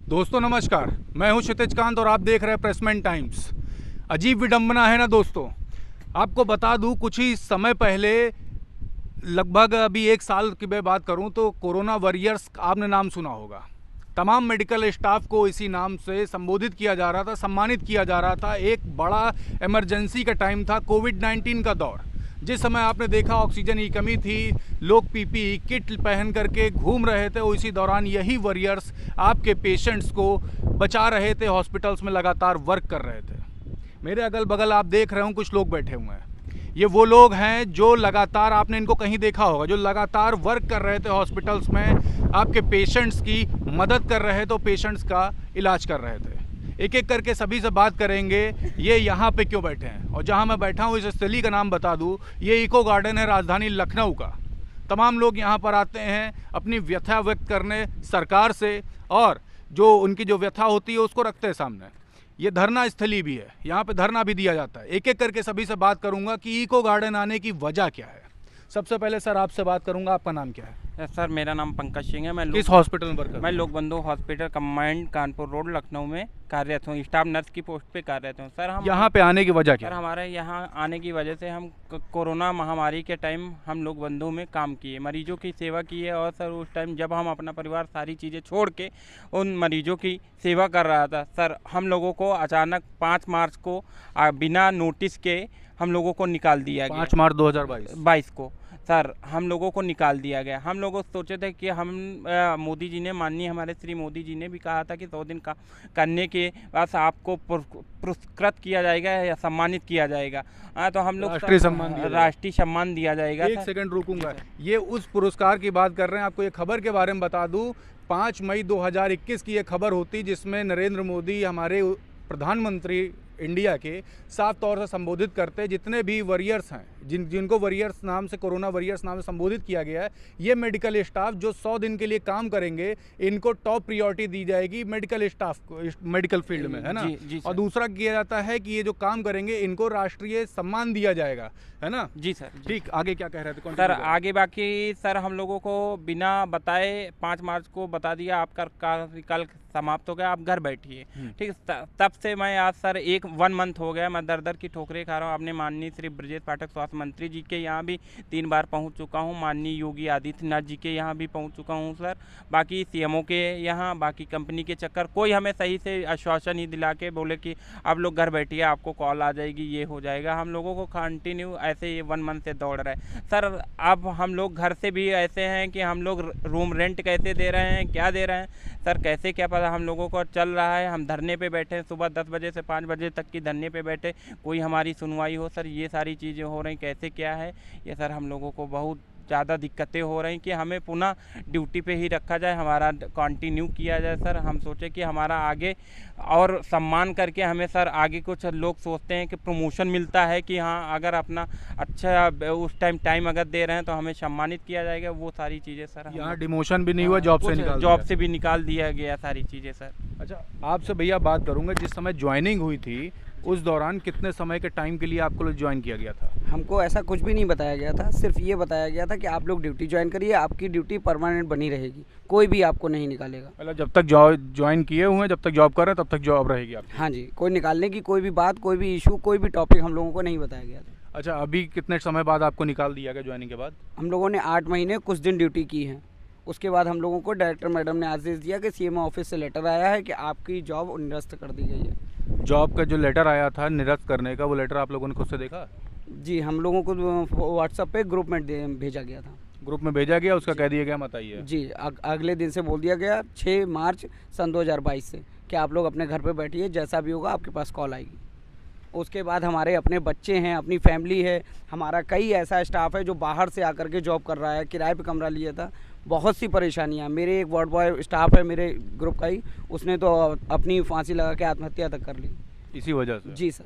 दोस्तों नमस्कार, मैं हूं क्षितिज कांत और आप देख रहे हैं प्रेसमेंट टाइम्स। अजीब विडंबना है ना दोस्तों। आपको बता दूं, कुछ ही समय पहले, लगभग अभी 1 साल की मैं बात करूं तो कोरोना वॉरियर्स आपने नाम सुना होगा। तमाम मेडिकल स्टाफ को इसी नाम से संबोधित किया जा रहा था, सम्मानित किया जा रहा था। एक बड़ा इमरजेंसी का टाइम था, कोविड-19 का दौर। जिस समय आपने देखा ऑक्सीजन की कमी थी, लोग पीपीई किट पहन करके घूम रहे थे, उसी दौरान यही वॉरियर्स आपके पेशेंट्स को बचा रहे थे, हॉस्पिटल्स में लगातार वर्क कर रहे थे। मेरे अगल बगल आप देख रहे हो कुछ लोग बैठे हुए हैं। ये वो लोग हैं जो लगातार, आपने इनको कहीं देखा होगा, जो लगातार वर्क कर रहे थे हॉस्पिटल्स में, आपके पेशेंट्स की मदद कर रहे थे, पेशेंट्स का इलाज कर रहे थे। एक एक करके सभी से बात करेंगे ये यहाँ पे क्यों बैठे हैं। और जहाँ मैं बैठा हूँ इस स्थली का नाम बता दूँ, ये इको गार्डन है राजधानी लखनऊ का। तमाम लोग यहाँ पर आते हैं अपनी व्यथा व्यक्त करने सरकार से, और जो उनकी जो व्यथा होती है उसको रखते हैं सामने। ये धरना स्थली भी है, यहाँ पे धरना भी दिया जाता है। एक एक करके सभी से बात करूँगा कि इको गार्डन आने की वजह क्या है। सबसे पहले सर आपसे बात करूँगा, आपका नाम क्या है? सर मेरा नाम पंकज सिंह है। मैं किस हॉस्पिटल में वर्क करता हूँ? मैं लोक बंधु hospital combined Kanpur road Lucknow में कार्यरत हूँ, स्टाफ नर्स की पोस्ट पे कार्यरत हूँ। सर हम यहाँ पे आने की वजह क्या सर है? हमारे यहाँ आने की वजह से हम कोरोना महामारी के टाइम हम लोग बंधु में काम किए, मरीजों की सेवा की है। और सर उस टाइम जब हम अपना परिवार सारी चीज़ें छोड़ के उन मरीजों की सेवा कर रहा था, सर हम लोगों को अचानक 5 मार्च को बिना नोटिस के हम लोगों को निकाल दिया गया। 5 मार्च 2022 को सर हम लोगों को निकाल दिया गया। हम लोग सोचे थे कि हम मोदी जी ने, माननीय हमारे श्री मोदी जी ने भी कहा था कि 100 दिन का करने के बाद आपको पुरस्कृत किया जाएगा या सम्मानित किया जाएगा। तो हम लोग राष्ट्रीय सम्मान दिया जाएगा। एक सेकंड रुकूंगा, ये उस पुरस्कार की बात कर रहे हैं। आपको ये खबर के बारे में बता दूं, 5 मई 2021 की ये खबर होती जिसमें नरेंद्र मोदी हमारे प्रधानमंत्री इंडिया के साफ तौर से संबोधित करते जितने भी वॉरियर्स हैं, जिनको वॉरियर्स नाम से, कोरोना वॉरियर्स नाम से संबोधित किया गया है, ये मेडिकल स्टाफ जो 100 दिन के लिए काम करेंगे, इनको टॉप प्रायोरिटी दी जाएगी मेडिकल स्टाफ को, मेडिकल फील्ड में, है ना? जी और दूसरा किया जाता है कि ये जो काम करेंगे इनको राष्ट्रीय सम्मान दिया जाएगा, है ना? जी सर। ठीक, आगे क्या कह रहे थे? सर आगे बाकी सर हम लोगों को बिना बताए 5 मार्च को बता दिया आपका कार्यकाल समाप्त हो गया, आप घर बैठिए। ठीक, तब से मैं आज सर 1 मंथ हो गया मैं दर दर की ठोकरें खा रहा हूँ। अपने माननीय श्री ब्रजेश पाठक स्वास्थ्य मंत्री जी के यहाँ भी 3 बार पहुँच चुका हूँ, माननीय योगी आदित्यनाथ जी के यहाँ भी पहुँच चुका हूँ सर, बाकी सीएमओ के यहाँ, बाकी कंपनी के चक्कर, कोई हमें सही से आश्वासन ही दिला के बोले कि आप लोग घर बैठिए, आपको कॉल आ जाएगी, ये हो जाएगा। हम लोगों को कंटिन्यू ऐसे ये 1 मंथ से दौड़ रहा है सर। अब हम लोग घर से भी ऐसे हैं कि हम लोग रूम रेंट कैसे दे रहे हैं, क्या दे रहे हैं सर, कैसे क्या पता हम लोगों को चल रहा है। हम धरने पे बैठे हैं, सुबह 10 बजे से 5 बजे तक की धरने पे बैठे, कोई हमारी सुनवाई हो सर, ये सारी चीज़ें हो रही, कैसे क्या है ये सर। हम लोगों को बहुत ज़्यादा दिक्कतें हो रही कि हमें पुनः ड्यूटी पे ही रखा जाए, हमारा कंटिन्यू किया जाए सर। हम सोचे कि हमारा आगे और सम्मान करके हमें सर आगे, कुछ लोग सोचते हैं कि प्रमोशन मिलता है कि हाँ अगर अपना अच्छा उस टाइम अगर दे रहे हैं तो हमें सम्मानित किया जाएगा, वो सारी चीज़ें सर। यहाँ डिमोशन भी नहीं हुआ, जॉब से भी निकाल दिया गया सारी चीज़ें सर। अच्छा, आपसे भैया बात करूँगा, जिस समय ज्वाइनिंग हुई थी उस दौरान कितने समय के टाइम के लिए आपको ज्वाइन किया गया था? हमको ऐसा कुछ भी नहीं बताया गया था, सिर्फ ये बताया गया था कि आप लोग ड्यूटी ज्वाइन करिए, आपकी ड्यूटी परमानेंट बनी रहेगी, कोई भी आपको नहीं निकालेगा। मतलब जब तक ज्वाइन किए हुए हैं, जब तक जॉब कर रहे हैं, तब तक जॉब रहेगी आपकी? हाँ जी, कोई निकालने की कोई भी बात, कोई भी इशू, कोई भी टॉपिक हम लोगों को नहीं बताया गया था। अच्छा, अभी कितने समय बाद आपको निकाल दिया गया ज्वाइनिंग के बाद? हम लोगों ने 8 महीने कुछ दिन ड्यूटी की है। उसके बाद हम लोगों को डायरेक्टर मैडम ने आदेश दिया कि सीएमओ ऑफिस से लेटर आया है कि आपकी जॉब निरस्त कर दी गई है। जॉब का जो लेटर आया था निरस्त करने का, वो लेटर आप लोगों ने खुद से देखा? जी, हम लोगों को व्हाट्सएप पे ग्रुप में भेजा गया था। ग्रुप में भेजा गया, उसका कह दिया गया मत आइए? जी, अगले दिन से बोल दिया गया 6 मार्च सन 2022 से कि आप लोग अपने घर पे बैठिए, जैसा भी होगा आपके पास कॉल आएगी। उसके बाद हमारे अपने बच्चे हैं, अपनी फैमिली है, हमारा कई ऐसा स्टाफ है जो बाहर से आकर के जॉब कर रहा है, किराए पे कमरा लिया था, बहुत सी परेशानियां। मेरे एक वार्ड बॉय स्टाफ है मेरे ग्रुप का ही, उसने तो अपनी फांसी लगा के आत्महत्या तक कर ली इसी वजह से। जी सर,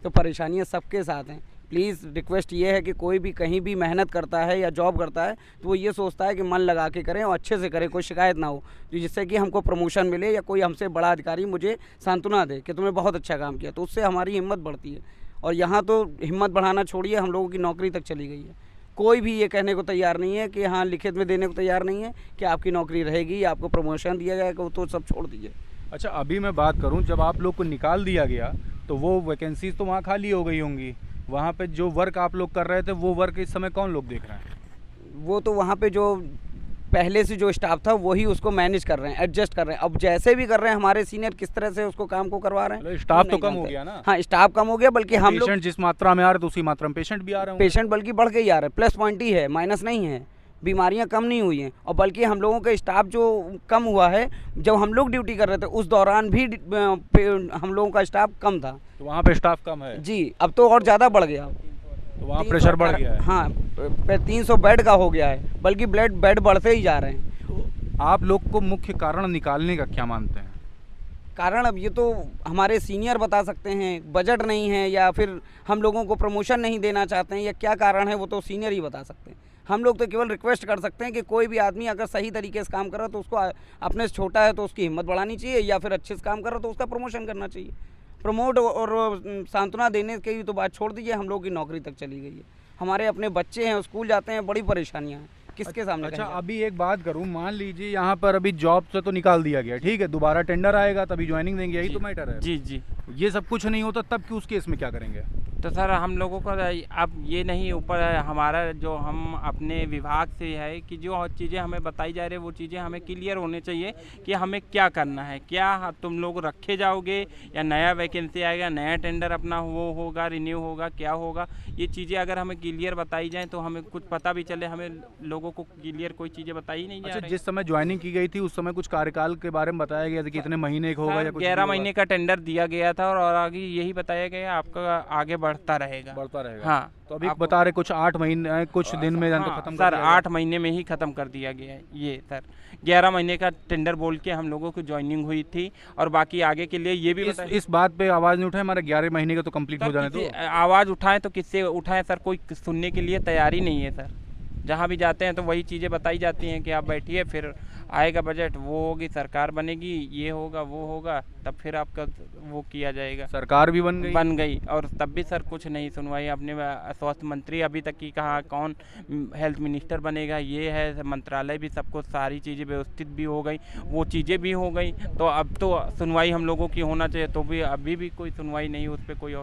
तो परेशानियां सबके साथ हैं। प्लीज़ रिक्वेस्ट ये है कि कोई भी कहीं भी मेहनत करता है या जॉब करता है तो वो ये सोचता है कि मन लगा के करें और अच्छे से करें, कोई शिकायत ना हो, जिससे कि हमको प्रमोशन मिले या कोई हमसे बड़ा अधिकारी मुझे सांत्वना दे कि तुमने बहुत अच्छा काम किया, तो उससे हमारी हिम्मत बढ़ती है। और यहाँ तो हिम्मत बढ़ाना छोड़िए, हम लोगों की नौकरी तक चली गई है। कोई भी ये कहने को तैयार नहीं है कि हाँ लिखित में देने को तैयार नहीं है कि आपकी नौकरी रहेगी, आपको प्रमोशन दिया जाएगा, तो सब छोड़ दीजिए। अच्छा, अभी मैं बात करूं, जब आप लोग को निकाल दिया गया तो वो वैकेंसीज तो वहाँ खाली हो गई होंगी, वहाँ पे जो वर्क आप लोग कर रहे थे वो वर्क इस समय कौन लोग देख रहे हैं? वो तो वहाँ पे जो पहले से जो स्टाफ था वही उसको मैनेज कर रहे हैं, एडजस्ट कर रहे हैं। अब जैसे भी कर रहे हैं हमारे सीनियर किस तरह से उसको काम को करवा रहे हैं, स्टाफ तो नहीं कम हो जानते। गया ना? हाँ, स्टाफ कम हो गया, बल्कि हम लोग पेशेंट जिस मात्रा में आ रहे थे उसी मात्रा में पेशेंट भी आ रहे हैं। पेशेंट बल्कि बढ़ के ही आ रहे हैं, प्लस पॉइंट ही है, माइनस नहीं है। बीमारियां कम नहीं हुई हैं, और बल्कि हम लोगों का स्टाफ जो कम हुआ है, जब हम लोग ड्यूटी कर रहे थे उस दौरान भी हम लोगों का स्टाफ कम था। तो वहाँ पे स्टाफ कम है जी, अब तो और ज़्यादा बढ़ गया, तो वहाँ प्रेशर बढ़ गया है। हाँ, 300 बेड का हो गया है, बल्कि बेड बढ़ते ही जा रहे हैं। आप लोग को मुख्य कारण निकालने का क्या मानते हैं? कारण अब ये तो हमारे सीनियर बता सकते हैं, बजट नहीं है या फिर हम लोगों को प्रमोशन नहीं देना चाहते हैं, या क्या कारण है वो तो सीनियर ही बता सकते हैं। हम लोग तो केवल रिक्वेस्ट कर सकते हैं कि कोई भी आदमी अगर सही तरीके से काम कर रहा है तो उसको अपने से छोटा है तो उसकी हिम्मत बढ़ानी चाहिए, या फिर अच्छे से काम कर रहा है तो उसका प्रमोशन करना चाहिए। प्रमोट और सांत्वना देने की तो बात छोड़ दीजिए, हम लोग की नौकरी तक चली गई है। हमारे अपने बच्चे हैं, स्कूल जाते हैं, बड़ी परेशानियाँ हैं, किसके सामने अच्छा, कहेंगे? अभी एक बात करूं, मान लीजिए यहाँ पर अभी जॉब से तो निकाल दिया गया, ठीक है, दोबारा टेंडर आएगा तभी ज्वाइनिंग देंगे, यही तो मैटर है। जी जी। ये सब कुछ नहीं होता तब कि उस केस में क्या करेंगे? तो सर हम लोगों को अब ये नहीं ऊपर है हमारा, जो हम अपने विभाग से है कि जो चीज़ें हमें बताई जा रही है वो चीज़ें हमें क्लियर होने चाहिए कि हमें क्या करना है। क्या तुम लोग रखे जाओगे या नया वैकेंसी आएगा, नया टेंडर अपना वो होगा, रिन्यू होगा, क्या होगा, ये चीज़ें अगर हमें क्लियर बताई जाएँ तो हमें कुछ पता भी चले। हमें लोगों को क्लियर कोई चीज़ें बताई नहीं जा अच्छा, रही। जिस समय ज्वाइनिंग की गई थी उस समय कुछ कार्यकाल के बारे में बताया गया था कि इतने महीने का होगा या कुछ 11 महीने का टेंडर दिया गया था, और आगे यही बताया गया आपका आगे बढ़ता रहेगा। बढ़ता रहेगा। हाँ, तो अभी बता रहे कुछ 8 महीने, कुछ दिन में हाँ, खत्म कर सर दिया 8 महीने में ही ख़त्म कर दिया गया है ये सर। 11 महीने का टेंडर बोल के हम लोगों की ज्वाइनिंग हुई थी, और बाकी आगे के लिए ये भी गया। इस बात पे आवाज़ नहीं उठाए, हमारे 11 महीने का तो कंप्लीट हो जाने दो। आवाज़ उठाएं तो किससे उठाएं सर, कोई सुनने के लिए तैयार ही नहीं है सर। जहाँ भी जाते हैं तो वही चीज़ें बताई जाती हैं कि आप बैठिए, फिर आएगा बजट, वो होगी, सरकार बनेगी, ये होगा, वो होगा, तब फिर आपका वो किया जाएगा। सरकार भी बन गई और तब भी सर कुछ नहीं सुनवाई। अपने स्वास्थ्य मंत्री अभी तक की कहा, कौन हेल्थ मिनिस्टर बनेगा, ये है मंत्रालय भी, सबको सारी चीज़ें व्यवस्थित भी हो गई, वो चीज़ें भी हो गई, तो अब तो सुनवाई हम लोगों की होना चाहिए, तो भी अभी भी कोई सुनवाई नहीं, उस पर कोई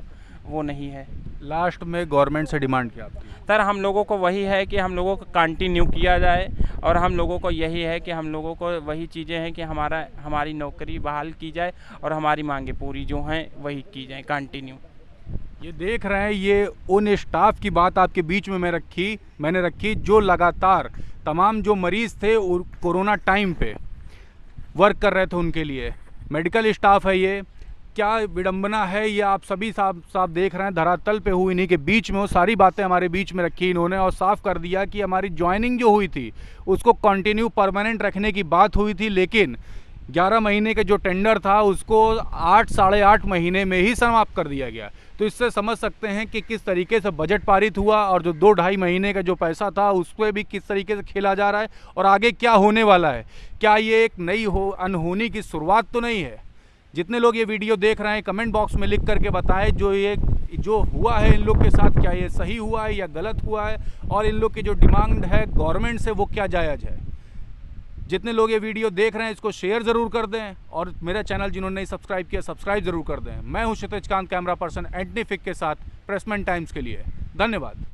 वो नहीं है। लास्ट में गवर्नमेंट से डिमांड क्या आपकी? सर हम लोगों को वही है कि हम लोगों को कंटिन्यू किया जाए, और हम लोगों को यही है कि हम लोगों को वही चीज़ें हैं कि हमारी नौकरी बहाल की जाए, और हमारी मांगे पूरी जो हैं वही की जाए कंटिन्यू। ये देख रहे हैं, ये उन स्टाफ की बात आपके बीच में मैंने रखी जो लगातार तमाम जो मरीज़ थे और कोरोना टाइम पे वर्क कर रहे थे उनके लिए। मेडिकल स्टाफ है ये। क्या विडंबना है ये आप सभी साफ देख रहे हैं, धरातल पे हुई इन्हीं के बीच में वो सारी बातें हमारे बीच में रखी इन्होंने, और साफ कर दिया कि हमारी ज्वाइनिंग जो हुई थी उसको कंटिन्यू परमानेंट रखने की बात हुई थी, लेकिन 11 महीने का जो टेंडर था उसको 8 साढ़े 8 महीने में ही समाप्त कर दिया गया। तो इससे समझ सकते हैं कि किस तरीके से बजट पारित हुआ, और जो 2-2.5 महीने का जो पैसा था उस पर भी किस तरीके से खेला जा रहा है, और आगे क्या होने वाला है। क्या ये एक नई अनहोनी की शुरुआत तो नहीं है? जितने लोग ये वीडियो देख रहे हैं कमेंट बॉक्स में लिख करके बताएं जो हुआ है इन लोग के साथ, क्या ये सही हुआ है या गलत हुआ है, और इन लोग की जो डिमांड है गवर्नमेंट से वो क्या जायज़ है। जितने लोग ये वीडियो देख रहे हैं इसको शेयर ज़रूर कर दें, और मेरा चैनल जिन्होंने नहीं सब्सक्राइब किया सब्सक्राइब ज़रूर कर दें। मैं हूं क्षितिज कांत, कैमरा पर्सन एंटनीफिक के साथ प्रेसमेंट टाइम्स के लिए। धन्यवाद।